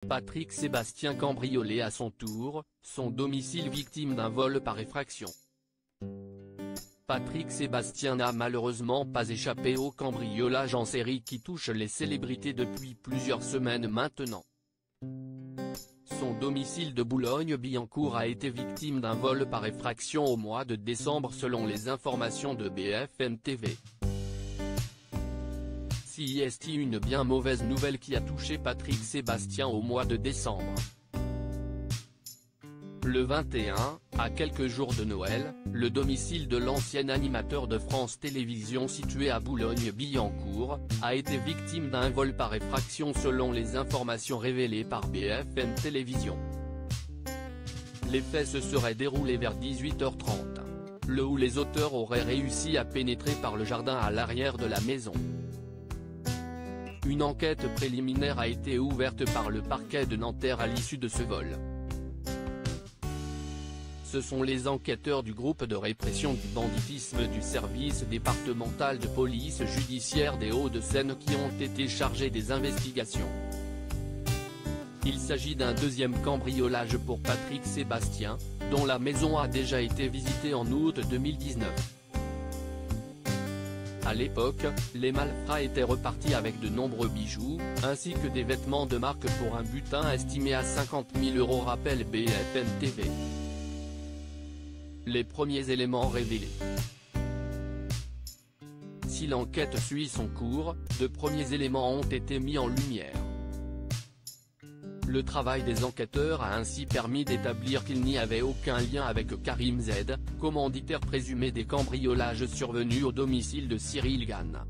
Patrick Sébastien cambriolé à son tour, son domicile victime d'un vol par effraction. Patrick Sébastien n'a malheureusement pas échappé au cambriolage en série qui touche les célébrités depuis plusieurs semaines maintenant. Son domicile de Boulogne-Billancourt a été victime d'un vol par effraction au mois de décembre selon les informations de BFM TV. C'est une bien mauvaise nouvelle qui a touché Patrick Sébastien au mois de décembre. Le 21, à quelques jours de Noël, le domicile de l'ancien animateur de France Télévisions situé à Boulogne-Billancourt, a été victime d'un vol par effraction selon les informations révélées par BFM Télévisions. Les faits se seraient déroulés vers 18h30, le où les auteurs auraient réussi à pénétrer par le jardin à l'arrière de la maison. Une enquête préliminaire a été ouverte par le parquet de Nanterre à l'issue de ce vol. Ce sont les enquêteurs du groupe de répression du banditisme du service départemental de police judiciaire des Hauts-de-Seine qui ont été chargés des investigations. Il s'agit d'un deuxième cambriolage pour Patrick Sébastien, dont la maison a déjà été visitée en août 2019. À l'époque, les malfrats étaient repartis avec de nombreux bijoux, ainsi que des vêtements de marque pour un butin estimé à 50 000 €, rappelle BFM TV. Les premiers éléments révélés. Si l'enquête suit son cours, de premiers éléments ont été mis en lumière. Le travail des enquêteurs a ainsi permis d'établir qu'il n'y avait aucun lien avec Karim Z, commanditaire présumé des cambriolages survenus au domicile de Cyril Gann.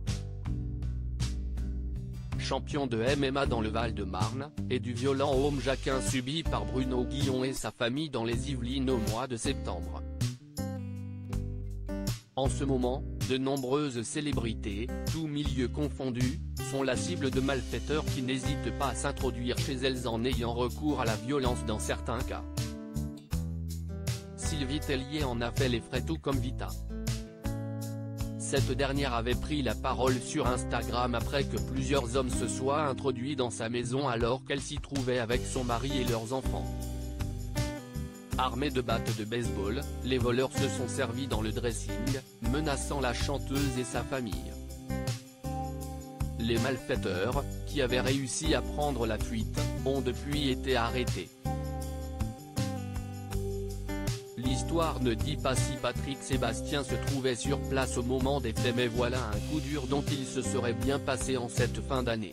Champion de MMA dans le Val-de-Marne, et du violent homejaquin subi par Bruno Guillon et sa famille dans les Yvelines au mois de septembre. En ce moment, de nombreuses célébrités, tous milieux confondus, sont la cible de malfaiteurs qui n'hésitent pas à s'introduire chez elles en ayant recours à la violence dans certains cas. Sylvie Tellier en a fait les frais tout comme Vita. Cette dernière avait pris la parole sur Instagram après que plusieurs hommes se soient introduits dans sa maison alors qu'elle s'y trouvait avec son mari et leurs enfants. Armés de battes de baseball, les voleurs se sont servis dans le dressing, menaçant la chanteuse et sa famille. Les malfaiteurs, qui avaient réussi à prendre la fuite, ont depuis été arrêtés. L'histoire ne dit pas si Patrick Sébastien se trouvait sur place au moment des faits, mais voilà un coup dur dont il se serait bien passé en cette fin d'année.